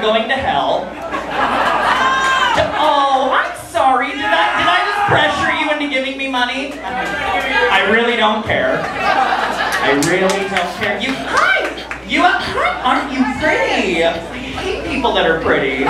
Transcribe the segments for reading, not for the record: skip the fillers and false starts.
going to hell. Oh, I'm sorry. Did I just pressure you into giving me money? I really don't care. I really don't care. Aren't you pretty? I hate people that are pretty.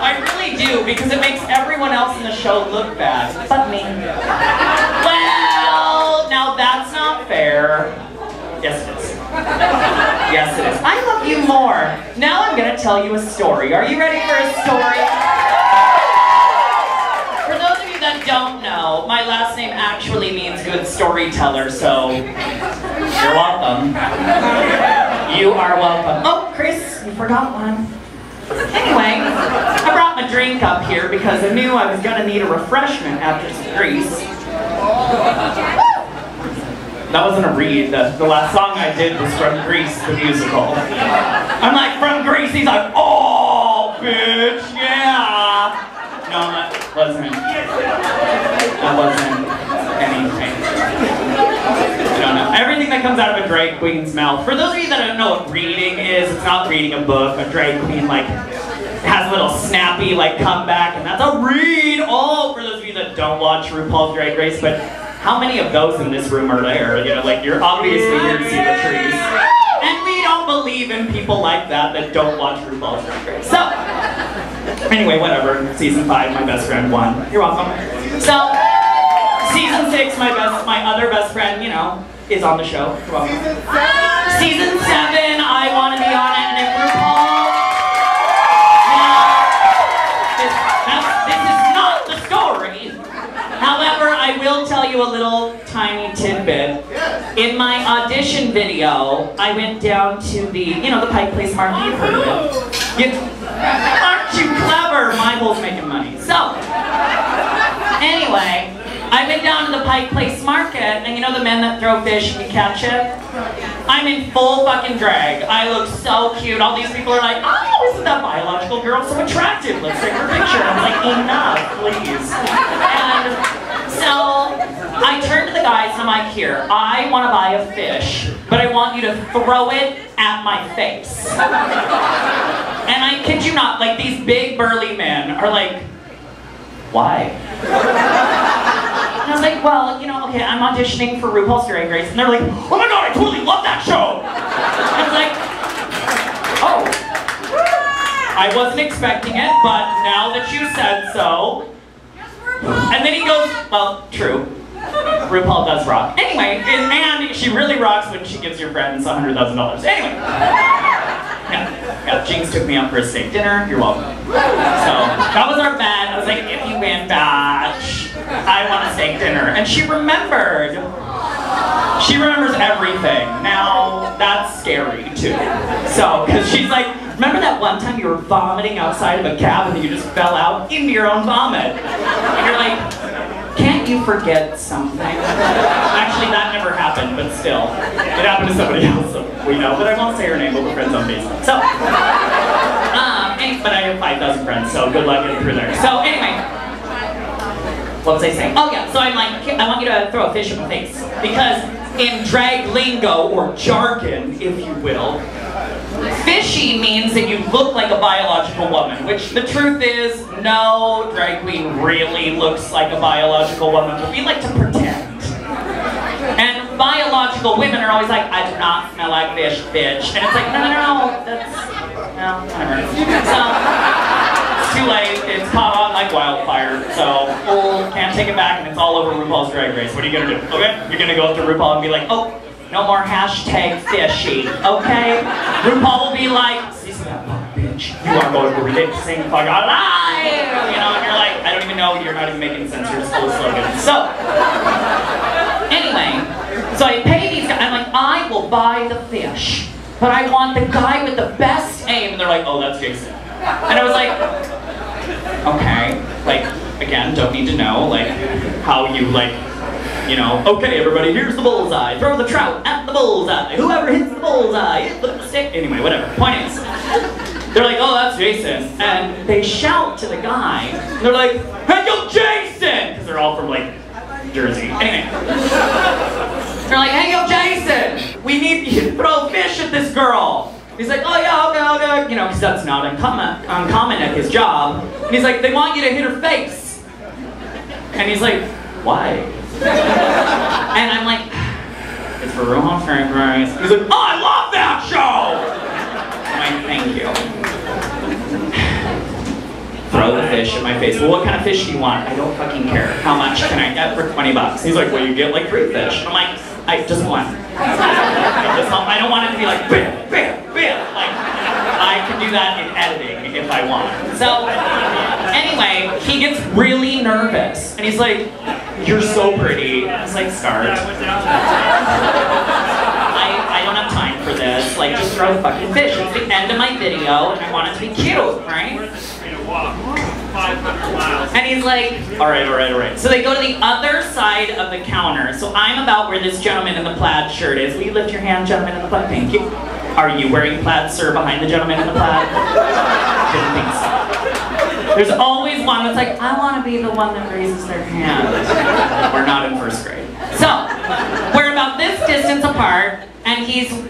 I really do, because it makes everyone else in the show look bad. But me. Well, now that's not fair. Yes, it is. Yes, it is. I love you more. Now I'm going to tell you a story. Are you ready for a story? For those of you that don't know, my last name actually means good storyteller, so you're welcome. You are welcome. Oh, Chris, you forgot one. Anyway, I brought my drink up here because I knew I was going to need a refreshment after some grease. That wasn't a read. The last song I did was from Grease, the musical. I'm like, from Grease, he's like, oh, bitch, yeah. No, that wasn't anything. I don't know. Everything that comes out of a drag queen's mouth. For those of you that don't know what reading is, it's not reading a book. A drag queen, like, has a little snappy, like, comeback, and that's a read. Oh, for those of you that don't watch RuPaul's Drag Race, but how many of those in this room are there? You know, like, you're obviously here to see the trees. And we don't believe in people like that don't watch RuPaul's Drag Race. So, anyway, whatever. Season 5, my best friend won. You're welcome. So, Season 6, my other best friend, you know, is on the show. You're welcome. Season 7, I want to be on it, and if RuPaul... This is not the story. However, I will tell you a little tiny tidbit. In my audition video, I went down to the, you know, the Pike Place Market. You've heard of it. Aren't you clever? My hole's making money. So, anyway, I went down to the Pike Place Market, and you know the men that throw fish and you catch it? I'm in full fucking drag. I look so cute. All these people are like, oh, isn't that biological girl so attractive? Let's take her picture. I'm like, enough, please. And so I turned to the guys and I'm like, here, I want to buy a fish, but I want you to throw it at my face. And I kid you not, like, these big burly men are like, why? And I was like, well, you know, okay, I'm auditioning for RuPaul's Drag Race, and they're like, oh my god, I totally love that show! I was like, oh. I wasn't expecting it, but now that you said so. And then he goes, well, true. RuPaul does rock. Anyway, and she really rocks when she gives your friends $100,000. Anyway. Yeah, Jinx took me out for a steak dinner. You're welcome. So, that was our bet. I was like, if you win, batch, I want a steak dinner. And she remembered. She remembers everything. Now, that's scary, too. So, because she's like, remember that one time you were vomiting outside of a cab and you just fell out into your own vomit? And you're like, can't you forget something? Actually, that never happened, but still. It happened to somebody else, so we know. But I won't say her name, but we're friends on Facebook. So, but I have 5,000 friends, so good luck getting through there. So anyway, what was I saying? Oh yeah, so I'm like, I want you to throw a fish in my face. Because in drag lingo, or jargon, if you will, fishy means that you look like a biological woman, which the truth is, no drag queen really looks like a biological woman, but we like to pretend. And biological women are always like, I do not smell like fish, bitch. And it's like, no, that's, no, whatever. So, it's too late, it's caught on like wildfire, so can't take it back, and it's all over RuPaul's Drag Race. What are you gonna do? Okay? You're gonna go up to RuPaul and be like, oh, no more hashtag fishy, okay? RuPaul will be like, see that bitch, you are going to lip sync fuck alive! You know, and you're like, I don't even know, you're not even making sense, you're just full of slogans. So, anyway, so I pay these guys, I'm like, I will buy the fish, but I want the guy with the best aim, and they're like, oh, that's Jason. And I was like, okay, like, again, don't need to know, like, how you, like, you know, okay, everybody, here's the bullseye. Throw the trout at the bullseye. Whoever hits the bullseye, hit the stick. Anyway, whatever. Point is, they're like, oh, that's Jason. And they shout to the guy. And they're like, hey, yo, Jason! Because they're all from, like, Jersey. Anyway. They're like, hey, yo, Jason! We need you to throw fish at this girl. He's like, oh yeah, okay, you know, because that's not uncommon at his job. And he's like, they want you to hit her face. And he's like, why? And I'm like, it's for Rohan Fragrance. He's like, oh, I love that show! I'm like, thank you. Throw the fish in my face. Well, what kind of fish do you want? I don't fucking care. How much can I get for 20 bucks? He's like, well, you get like 3 fish. I'm like, just one. I don't want it to be like, bam, bam, bam. Like, I can do that in editing if I want. So, anyway, he gets really nervous. And he's like, you're so pretty. I was like, start. I don't have time for this. Like, just throw the fucking fish. It's the end of my video, and I want it to be cute, right? 500 miles. And he's like, all right. So they go to the other side of the counter. So I'm about where this gentleman in the plaid shirt is. Will you lift your hand, gentleman in the plaid? Thank you. Are you wearing plaid, sir, behind the gentleman in the plaid? Didn't think so. There's always one that's like, I want to be the one that raises their hand. We're not in first grade. So, we're about this distance apart, and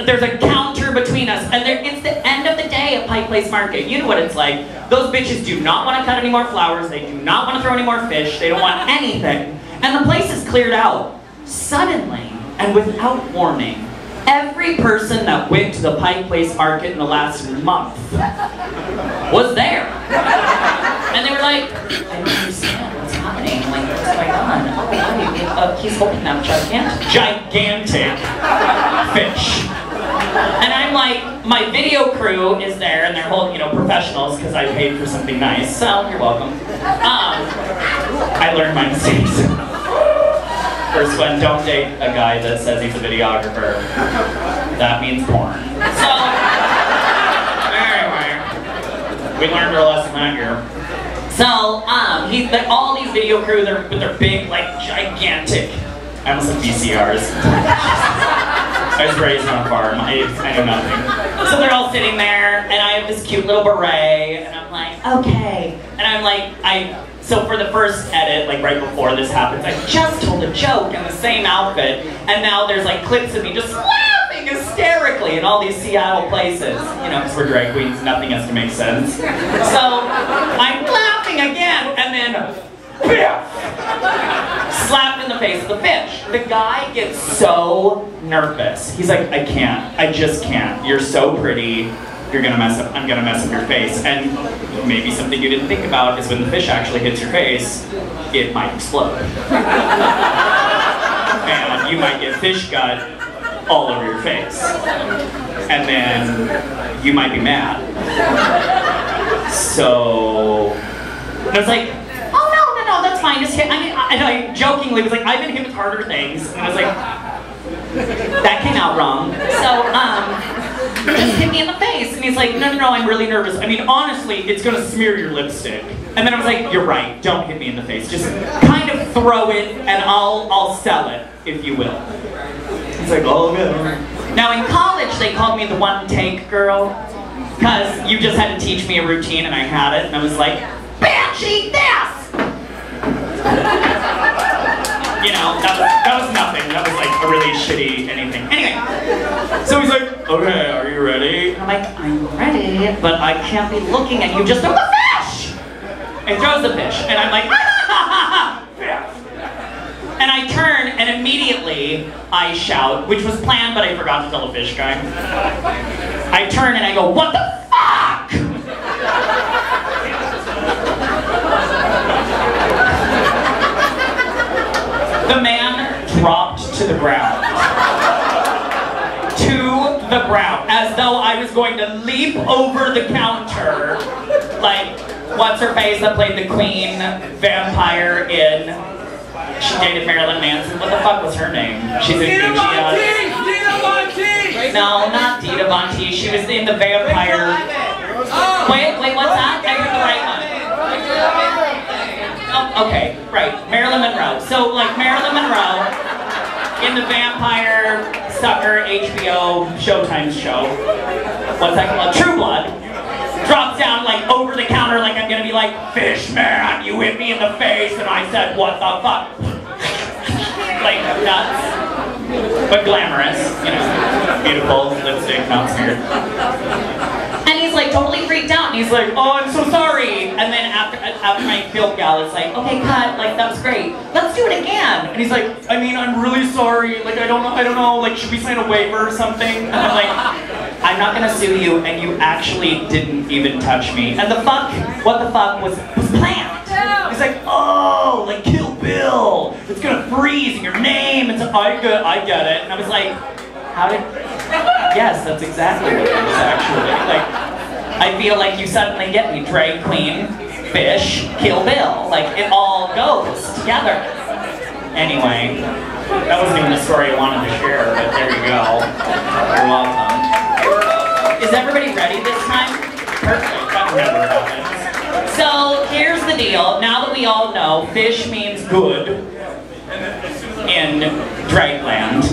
there's a counter between us, and it's the end of the day at Pike Place Market. You know what it's like. Those bitches do not want to cut any more flowers, they do not want to throw any more fish, they don't want anything. And the place is cleared out. Suddenly, and without warning, every person that went to the Pike Place Market in the last month was there. And they were like, I don't understand what's happening. Like, what's going on? Oh, he's holding that gigantic fish. And I'm like, my video crew is there, and they're whole, professionals, because I paid for something nice. So, you're welcome. I learned my mistakes. First one, don't date a guy that says he's a videographer. That means porn. So, anyway, we learned our lesson that year. So, all these video crew, with their big, gigantic, I almost said VCRs. I was raised on a farm, I know nothing. So they're all sitting there, and I have this cute little beret, and I'm like, okay. And I'm like, so for the first edit, right before this happens, I just told a joke in the same outfit, and now there's clips of me just laughing hysterically in all these Seattle places. Because we're drag queens, nothing has to make sense. So I'm laughing again, and then, slapped in the face of the fish. The guy gets so nervous. He's like, I can't. I just can't. You're so pretty. You're gonna mess up. I'm gonna mess up your face. And maybe something you didn't think about is when the fish actually hits your face, it might explode. And you might get fish gut all over your face. And then you might be mad. So I was like, no, that's fine, just hit. And I jokingly was like, I've been hit with harder things. And I was like, that came out wrong. So, just hit me in the face. And he's like, no, I'm really nervous. I mean, honestly, it's gonna smear your lipstick. And then I was like, you're right, don't hit me in the face. Just kind of throw it, and I'll sell it, if you will. He's like, oh, okay. Now, in college, they called me the one-take girl, because you just had to teach me a routine, and I had it, and I was like, Banshee this! That was nothing. That was a really shitty anything. Anyway, so he's like, okay, are you ready? And I'm like, I'm ready, but I can't be looking at you, just throw the fish! And throws the fish, and I'm like, and I turn, and immediately I shout, which was planned, but I forgot to tell the fish guy. I turn and I go, what the fuck? The man dropped to the ground. To the ground. As though I was going to leap over the counter. Like, what's her face that played the queen vampire in... She dated Marilyn Manson. What the fuck was her name? She's in Dita Bonte! No, not Dita Bonte. She was in the vampire... Wait, what's that? I heard the right one. Oh, okay, right. Marilyn Monroe. So, Marilyn Monroe in the vampire sucker HBO Showtime show. What's that called? True Blood. Drops down over the counter like I'm gonna be like, fish man, you hit me in the face, and I said, what the fuck? Nuts. but glamorous, you know, beautiful, lipstick, not smeared. And he's like totally freaked out, and he's like, oh, I'm so sorry. And then after my film gal, it's like, okay, cut, like that was great. Let's do it again. And he's like, I mean, I'm really sorry. Like I don't know. Like should we sign a waiver or something? And I'm like, I'm not gonna sue you, and you actually didn't even touch me. And what the fuck was planned. He's like, oh, like Kill Bill. It's gonna freeze in your name. It's I get it. And I was like, how did? Yes, that's exactly what it is, actually. Like, I feel like you suddenly get me, drag queen, fish, Kill Bill. Like, it all goes together. Anyway, that wasn't even the story I wanted to share, but there you go. You're welcome. Is everybody ready this time? Perfect, that never happens. So, here's the deal. Now that we all know, fish means good in dragland.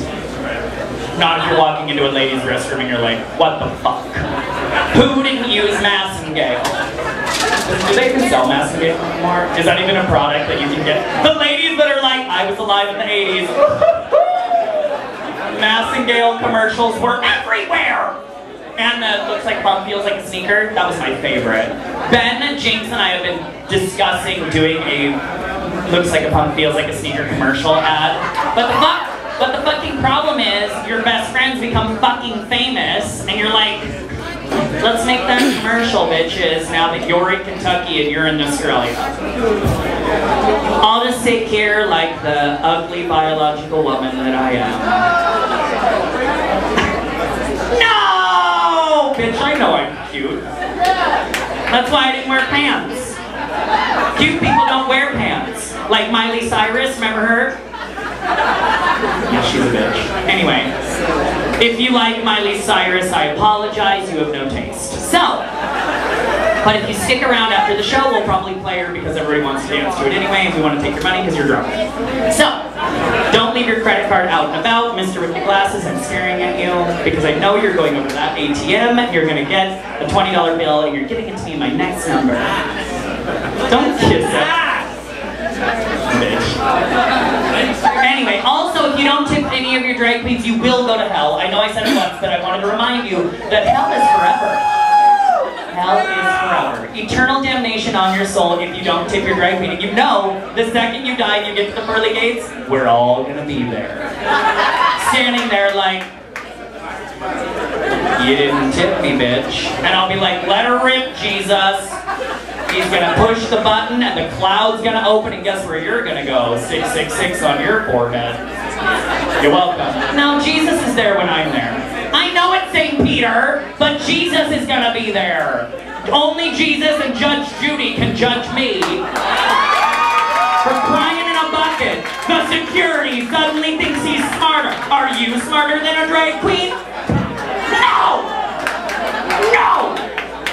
Not if you're walking into a ladies' restroom and you're like, what the fuck? Who didn't use Massengale? Do they even sell Massengale anymore? Is that even a product that you can get? The ladies that are like, I was alive in the 80s. Massengale commercials were everywhere! And looks like bum feels like a sneaker. That was my favorite. Ben, Jinx, and I have been discussing doing a looks like a pump feels like a sneaker commercial ad. But the fucking problem is, your best friends become fucking famous, and you're like, let's make that commercial, bitches, now that you're in Kentucky and you're in Australia. I'll just sit here like the ugly biological woman that I am. No! Bitch, I know I'm cute. That's why I didn't wear pants. Cute people don't wear pants. Like Miley Cyrus, remember her? Yeah, she's a bitch. Anyway, if you like Miley Cyrus, I apologize, you have no taste. So, but if you stick around after the show, we'll probably play her because everybody wants to dance to it anyway, and we want to take your money because you're drunk. So, don't leave your credit card out and about. Mister with the glasses, I'm staring at you because I know you're going over to that ATM, and you're going to get a $20 bill, and you're giving it to me in my next number. Don't kiss it. Anyway, also, if you don't tip any of your drag queens, you will go to hell. I know I said it once, but I wanted to remind you that hell is forever. Hell is forever. Eternal damnation on your soul if you don't tip your drag queen. And you know, the second you die and you get to the pearly gates, we're all gonna be there. Standing there like, you didn't tip me, bitch. And I'll be like, let her rip, Jesus. He's gonna push the button and the cloud's gonna open, and guess where you're gonna go? 666 on your forehead. You're welcome. No, Jesus is there when I'm there. I know it's St. Peter, but Jesus is gonna be there. Only Jesus and Judge Judy can judge me for crying in a bucket. The security suddenly thinks he's smarter. Are you smarter than a drag queen? No! No!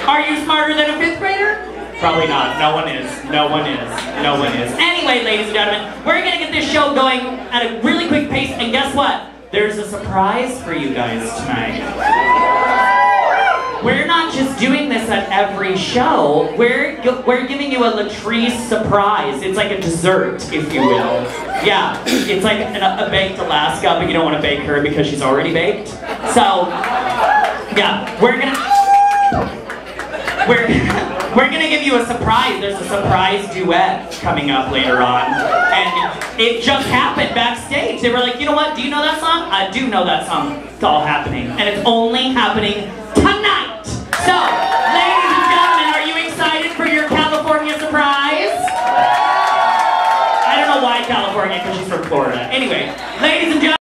Are you smarter than a 5th grader? Probably not. No one is. No one is. No one is. Anyway, ladies and gentlemen, we're going to get this show going at a really quick pace, and guess what? There's a surprise for you guys tonight. We're not just doing this at every show. We're giving you a Latrice surprise. It's like a dessert, if you will. Yeah, it's like a baked Alaska, but you don't want to bake her because she's already baked. So, yeah, we're gonna give you a surprise. There's a surprise duet coming up later on. And it just happened backstage. They were like, you know what, do you know that song? I do know that song. It's all happening. And it's only happening tonight. So, ladies and gentlemen, are you excited for your California surprise? I don't know why California, because she's from Florida. Anyway, ladies and gentlemen.